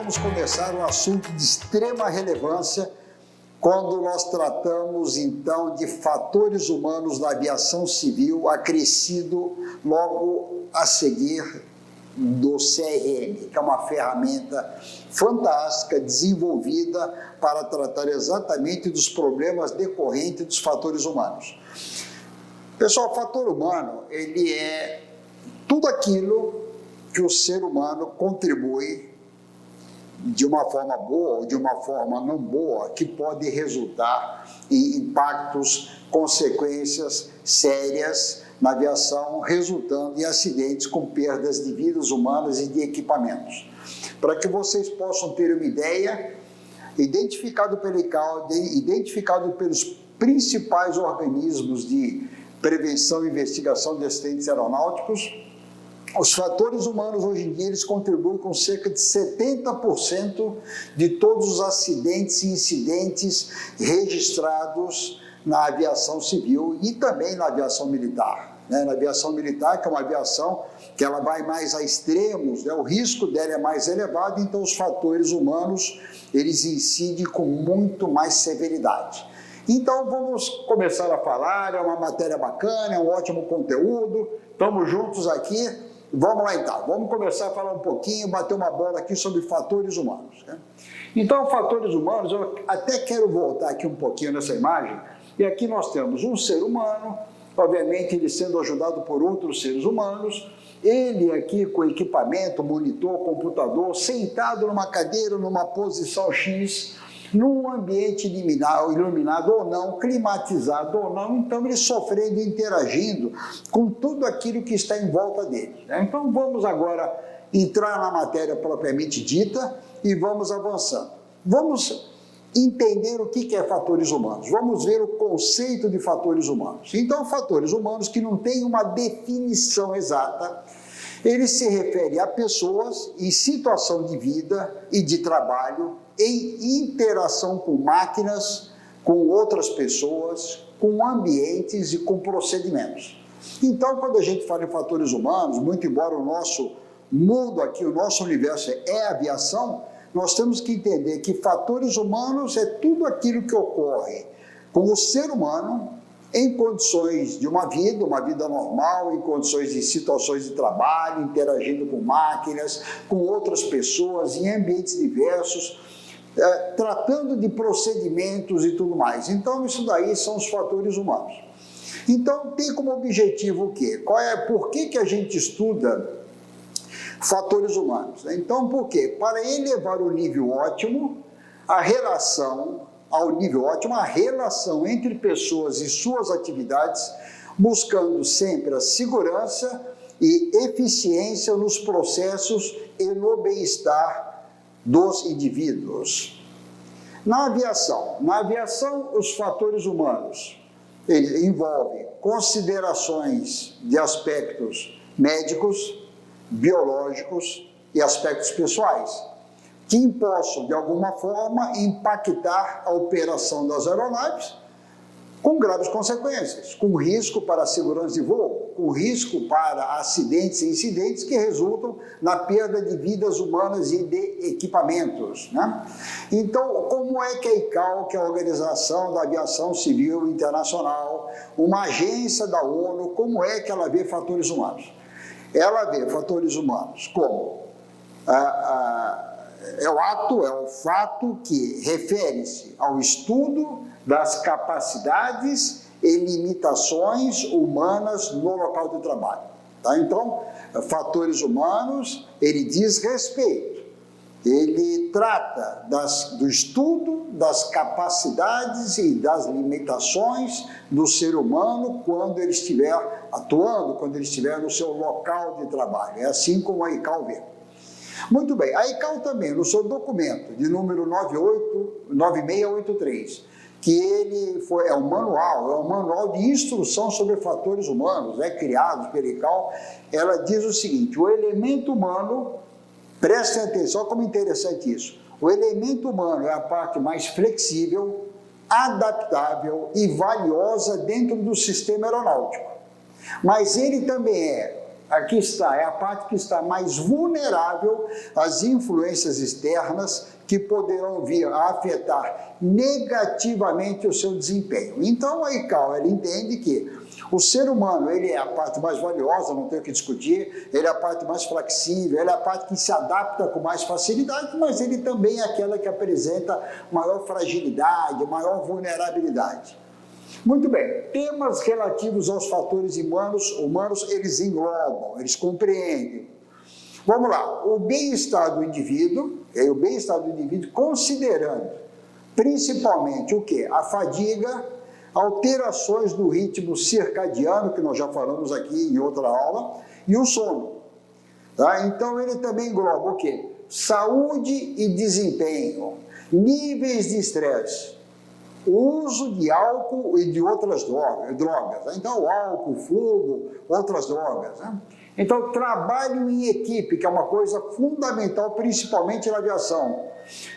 vamos começar um assunto de extrema relevância quando nós tratamos, então, de fatores humanos na aviação civil, acrescido logo a seguir do CRM, que é uma ferramenta fantástica, desenvolvida para tratar exatamente dos problemas decorrentes dos fatores humanos. Pessoal, o fator humano, ele é tudo aquilo que o ser humano contribui de uma forma boa ou de uma forma não boa, que pode resultar em impactos, consequências sérias na aviação, resultando em acidentes com perdas de vidas humanas e de equipamentos. Para que vocês possam ter uma ideia, identificado pelo ICAO, identificado pelos principais organismos de prevenção e investigação de acidentes aeronáuticos, os fatores humanos hoje em dia eles contribuem com cerca de 70% de todos os acidentes e incidentes registrados na aviação civil e também na aviação militar. Na aviação militar, que é uma aviação que ela vai mais a extremos, o risco dela é mais elevado, então os fatores humanos eles incidem com muito mais severidade. Então vamos começar a falar, é uma matéria bacana, é um ótimo conteúdo, estamos juntos aqui. Vamos lá então, vamos começar a falar um pouquinho, bater uma bola aqui sobre fatores humanos. Então, fatores humanos, eu até quero voltar aqui um pouquinho nessa imagem, e aqui nós temos um ser humano, obviamente ele sendo ajudado por outros seres humanos, ele aqui com equipamento, monitor, computador, sentado numa cadeira, numa posição X, num ambiente iluminado ou não, climatizado ou não, então ele sofrendo, interagindo com tudo aquilo que está em volta dele. Então vamos agora entrar na matéria propriamente dita e vamos avançando. Vamos entender o que é fatores humanos, vamos ver o conceito de fatores humanos. Então fatores humanos que não têm uma definição exata, ele se refere a pessoas em situação de vida e de trabalho, em interação com máquinas, com outras pessoas, com ambientes e com procedimentos. Então, quando a gente fala em fatores humanos, muito embora o nosso mundo aqui, o nosso universo é aviação, nós temos que entender que fatores humanos é tudo aquilo que ocorre com o ser humano em condições de uma vida normal, em condições de situações de trabalho, interagindo com máquinas, com outras pessoas, em ambientes diversos, tratando de procedimentos e tudo mais. Então, isso daí são os fatores humanos. Então, tem como objetivo o quê? Por que a gente estuda fatores humanos? Então, por quê? Para elevar o nível ótimo, a relação entre pessoas e suas atividades, buscando sempre a segurança e eficiência nos processos e no bem-estar dos indivíduos. Na aviação, os fatores humanos envolvem considerações de aspectos médicos, biológicos e aspectos pessoais, que possam, de alguma forma, impactar a operação das aeronaves com graves consequências, com risco para a segurança de voo, com risco para acidentes e incidentes que resultam na perda de vidas humanas e de equipamentos. Então, como é que a ICAO, que é a Organização da Aviação Civil Internacional, uma agência da ONU, como é que ela vê fatores humanos? Ela vê fatores humanos como é o fato que refere-se ao estudo das capacidades e limitações humanas no local de trabalho. Então, fatores humanos, ele diz respeito, ele trata do estudo das capacidades e das limitações do ser humano quando ele estiver atuando, quando ele estiver no seu local de trabalho. É assim como a ICAO vê. Muito bem, a ICAO também, no seu documento de número 9683, que ele é um manual de instrução sobre fatores humanos, criado pela ICAO, ela diz o seguinte: o elemento humano, prestem atenção como interessante isso, o elemento humano é a parte mais flexível, adaptável e valiosa dentro do sistema aeronáutico, mas ele também é aqui está, é a parte que está mais vulnerável às influências externas que poderão vir a afetar negativamente o seu desempenho. Então, a ICAO, ela entende que o ser humano, ele é a parte mais valiosa, não tem o que discutir, ele é a parte mais flexível, ele é a parte que se adapta com mais facilidade, mas ele também é aquela que apresenta maior fragilidade, maior vulnerabilidade. Muito bem, temas relativos aos fatores humanos eles englobam, eles compreendem. Vamos lá, o bem-estar do indivíduo, considerando principalmente o quê? A fadiga, alterações do ritmo circadiano, que nós já falamos aqui em outra aula, e o sono. Tá? Então, ele também engloba o quê? Saúde e desempenho, níveis de estresse, uso de álcool e de outras drogas. Então, álcool, fogo, outras drogas. Né? Então, trabalho em equipe, que é uma coisa fundamental, principalmente na aviação.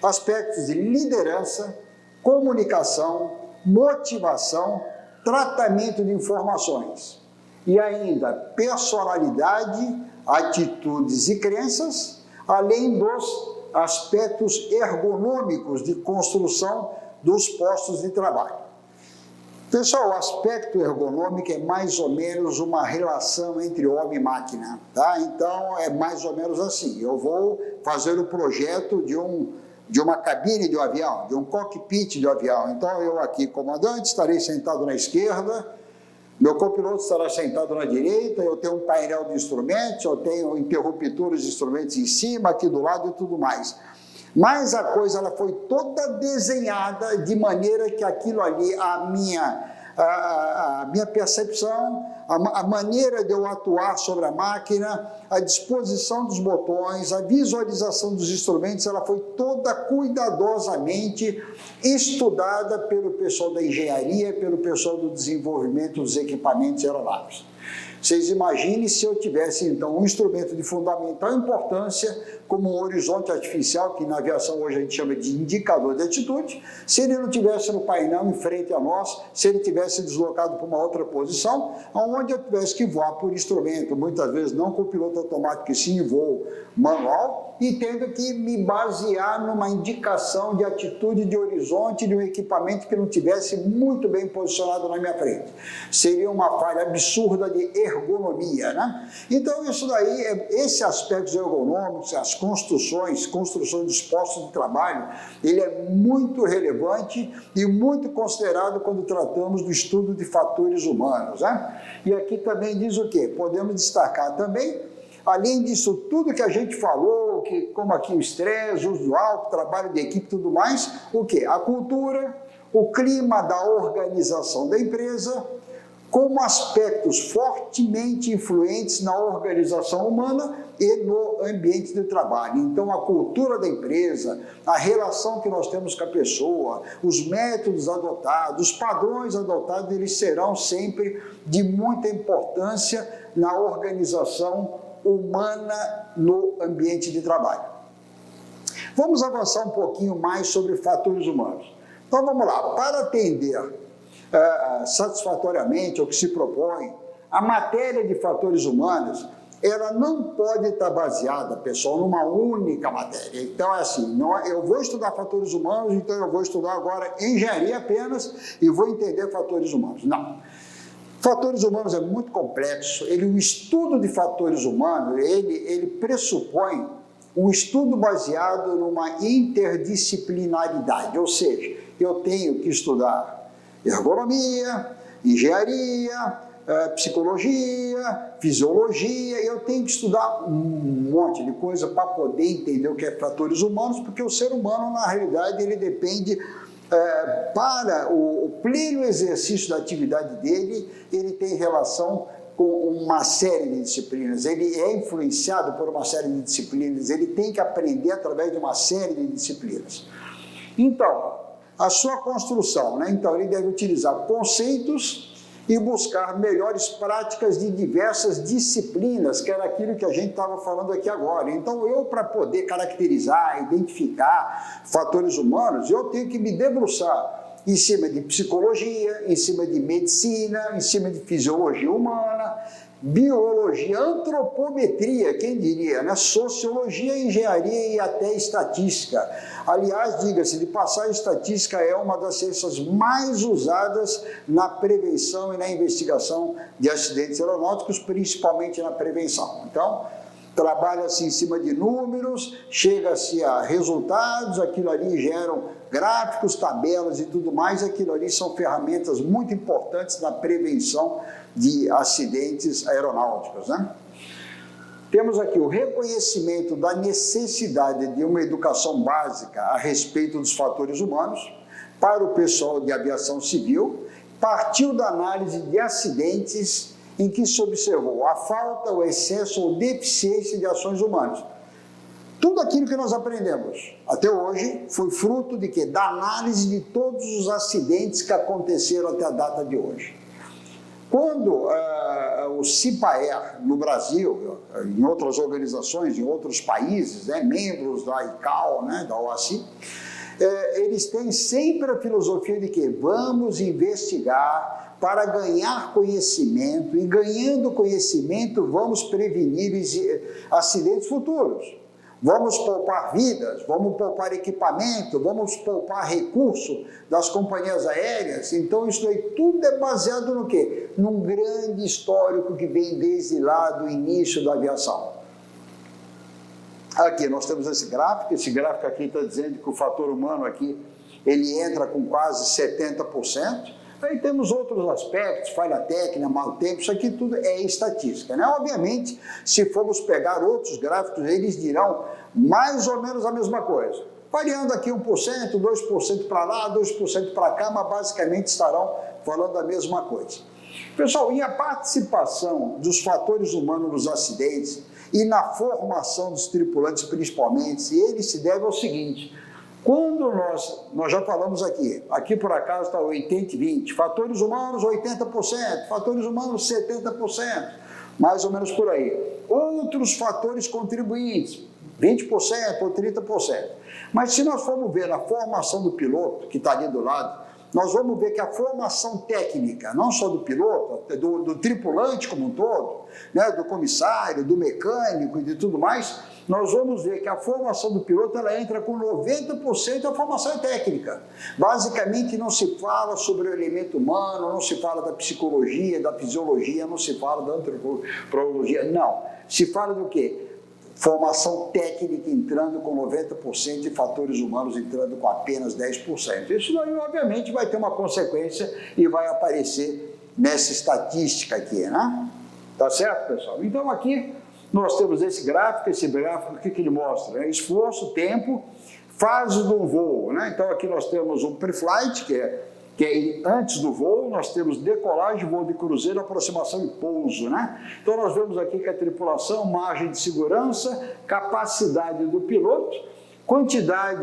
Aspectos de liderança, comunicação, motivação, tratamento de informações. E ainda, personalidade, atitudes e crenças, além dos aspectos ergonômicos de construção dos postos de trabalho. Pessoal, o aspecto ergonômico é mais ou menos uma relação entre homem e máquina, tá? Então, é mais ou menos assim. Eu vou fazer o projeto de uma cabine de um avião, de um cockpit de um avião. Então, eu aqui, comandante, estarei sentado na esquerda, meu copiloto estará sentado na direita, eu tenho um painel de instrumentos, eu tenho interruptores de instrumentos em cima, aqui do lado e tudo mais. Mas a coisa ela foi toda desenhada de maneira que aquilo ali, a minha percepção, a maneira de eu atuar sobre a máquina, a disposição dos botões, a visualização dos instrumentos, ela foi toda cuidadosamente estudada pelo pessoal da engenharia, pelo pessoal do desenvolvimento dos equipamentos aeronáuticos. Vocês imaginem se eu tivesse, então, um instrumento de fundamental importância, como um horizonte artificial, que na aviação hoje a gente chama de indicador de altitude, se ele não tivesse no painel em frente a nós, se ele tivesse deslocado para uma outra posição, onde eu tivesse que voar por instrumento, muitas vezes não com piloto automático, e sim em voo manual, e tendo que me basear numa indicação de atitude de horizonte de um equipamento que não tivesse muito bem posicionado na minha frente. Seria uma falha absurda de ergonomia, né? Então, isso daí, esses aspectos ergonômicos, as construções dos postos de trabalho, ele é muito relevante e muito considerado quando tratamos do estudo de fatores humanos, né? E aqui também diz o quê? Podemos destacar também, além disso tudo que a gente falou, como aqui o estresse, o uso do álcool, trabalho de equipe e tudo mais, o quê? A cultura, o clima da organização da empresa, como aspectos fortemente influentes na organização humana e no ambiente de trabalho. Então, a cultura da empresa, a relação que nós temos com a pessoa, os métodos adotados, os padrões adotados, eles serão sempre de muita importância na organização humana no ambiente de trabalho. Vamos avançar um pouquinho mais sobre fatores humanos. Então, vamos lá. Para atender satisfatoriamente ao que se propõe, a matéria de fatores humanos, ela não pode estar baseada, pessoal, numa única matéria. Então, é assim, eu vou estudar fatores humanos, então eu vou estudar agora engenharia apenas e vou entender fatores humanos. Não. Fatores humanos é muito complexo. O estudo de fatores humanos, ele pressupõe um estudo baseado numa interdisciplinaridade, ou seja, eu tenho que estudar ergonomia, engenharia, psicologia, fisiologia, eu tenho que estudar um monte de coisa para poder entender o que é fatores humanos, porque o ser humano, na realidade, ele depende, para o pleno exercício da atividade dele, ele tem relação com uma série de disciplinas, ele é influenciado por uma série de disciplinas, ele tem que aprender através de uma série de disciplinas. Então, a sua construção, né? Então, ele deve utilizar conceitos e buscar melhores práticas de diversas disciplinas, que era aquilo que a gente estava falando aqui agora. Então, para poder caracterizar, identificar fatores humanos, eu tenho que me debruçar em cima de psicologia, em cima de medicina, em cima de fisiologia humana, biologia, antropometria, quem diria, né? Sociologia, engenharia e até estatística. Aliás, diga-se de passagem, estatística é uma das ciências mais usadas na prevenção e na investigação de acidentes aeronáuticos, principalmente na prevenção. Então, trabalha-se em cima de números, chega-se a resultados, aquilo ali geram gráficos, tabelas e tudo mais, aquilo ali são ferramentas muito importantes na prevenção de acidentes aeronáuticos, né? Temos aqui o reconhecimento da necessidade de uma educação básica a respeito dos fatores humanos para o pessoal de aviação civil, partiu da análise de acidentes em que se observou a falta, o excesso ou deficiência de ações humanas. Tudo aquilo que nós aprendemos até hoje foi fruto de quê? Da análise de todos os acidentes que aconteceram até a data de hoje. Quando o CIPAER no Brasil, em outras organizações, em outros países, né, membros da ICAO, né, da OACI, eles têm sempre a filosofia de que vamos investigar para ganhar conhecimento, e ganhando conhecimento vamos prevenir acidentes futuros. Vamos poupar vidas, vamos poupar equipamento, vamos poupar recurso das companhias aéreas. Então, isso aí tudo é baseado no quê? Num grande histórico que vem desde lá do início da aviação. Aqui nós temos esse gráfico aqui está dizendo que o fator humano aqui, ele entra com quase 70%. Aí temos outros aspectos, falha técnica, mau tempo, isso aqui tudo é estatística, né? Obviamente, se formos pegar outros gráficos, eles dirão mais ou menos a mesma coisa. Variando aqui 1%, 2% para lá, 2% para cá, mas basicamente estarão falando a mesma coisa. Pessoal, e a participação dos fatores humanos nos acidentes e na formação dos tripulantes principalmente, ele se deve ao seguinte: quando nós já falamos aqui por acaso está 80 e 20, fatores humanos 80%, fatores humanos 70%, mais ou menos por aí. Outros fatores contribuintes, 20% ou 30%. Mas se nós formos ver a formação do piloto, que está ali do lado, nós vamos ver que a formação técnica, não só do piloto, do tripulante como um todo, né, do comissário, do mecânico e de tudo mais, nós vamos ver que a formação do piloto ela entra com 90% da formação técnica. Basicamente não se fala sobre o elemento humano, não se fala da psicologia, da fisiologia, não se fala da antropologia, não. Se fala do quê? Formação técnica entrando com 90% e fatores humanos entrando com apenas 10%. Isso daí, obviamente, vai ter uma consequência e vai aparecer nessa estatística aqui, né? Tá certo, pessoal? Então, aqui nós temos esse gráfico, o que ele mostra? Né? Esforço, tempo, fase do voo, né? Então, aqui nós temos o pre-flight, que é antes do voo, nós temos decolagem, voo de cruzeiro, aproximação e pouso, né? Então, nós vemos aqui que a tripulação, margem de segurança, capacidade do piloto, quantidade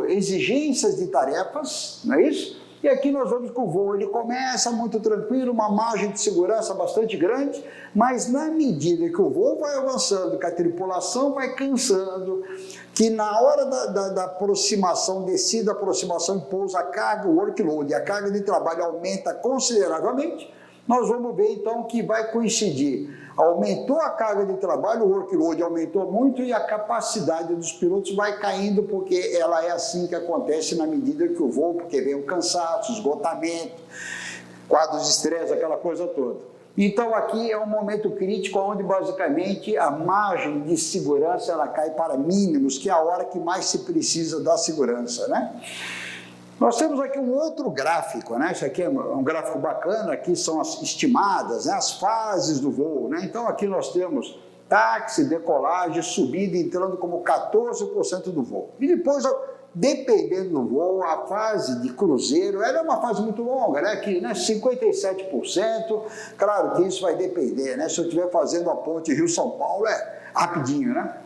exigências de tarefas, não é isso? E aqui nós vemos que o voo ele começa muito tranquilo, uma margem de segurança bastante grande, mas na medida que o voo vai avançando, que a tripulação vai cansando, que na hora da aproximação, descida, aproximação e pouso, a carga, o workload, a carga de trabalho aumenta consideravelmente, nós vamos ver então que vai coincidir. Aumentou a carga de trabalho, o workload aumentou muito e a capacidade dos pilotos vai caindo, porque ela é assim que acontece na medida que o voo, porque vem o cansaço, esgotamento, quadros de estresse, aquela coisa toda. Então aqui é um momento crítico onde basicamente a margem de segurança ela cai para mínimos, que é a hora que mais se precisa da segurança, né? Nós temos aqui um outro gráfico, né? Isso aqui é um gráfico bacana, aqui são as estimadas, né? As fases do voo, né? Então aqui nós temos táxi, decolagem, subida entrando como 14% do voo. E depois, dependendo do voo, a fase de cruzeiro, ela é uma fase muito longa, né? Aqui, né? 57%, claro que isso vai depender, né? Se eu estiver fazendo a ponte Rio-São Paulo, é rapidinho, né?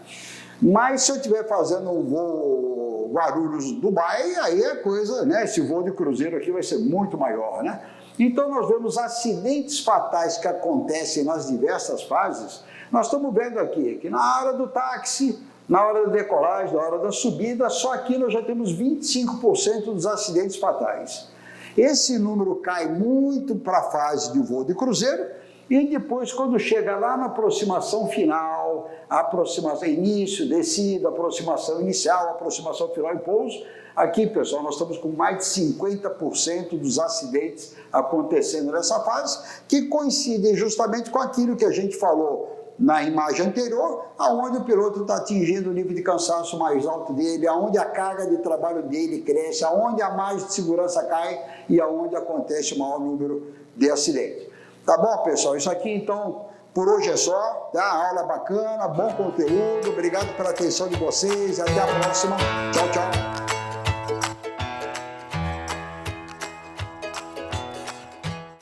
Mas se eu estiver fazendo um voo Guarulhos-Dubai, aí a coisa, né? Esse voo de cruzeiro aqui vai ser muito maior, né? Então nós vemos acidentes fatais que acontecem nas diversas fases. Nós estamos vendo aqui que na hora do táxi, na hora da decolagem, na hora da subida, só aqui nós já temos 25% dos acidentes fatais. Esse número cai muito para a fase de voo de cruzeiro E depois, quando chega lá na aproximação final, aproximação início, descida, aproximação inicial, aproximação final e pouso, aqui, pessoal, nós estamos com mais de 50% dos acidentes acontecendo nessa fase, que coincidem justamente com aquilo que a gente falou na imagem anterior, aonde o piloto está atingindo o nível de cansaço mais alto dele, aonde a carga de trabalho dele cresce, aonde a margem de segurança cai e aonde acontece o maior número de acidentes. Tá bom, pessoal? Isso aqui, então, por hoje é só, tá? Aula bacana, bom conteúdo, obrigado pela atenção de vocês, até a próxima, tchau, tchau.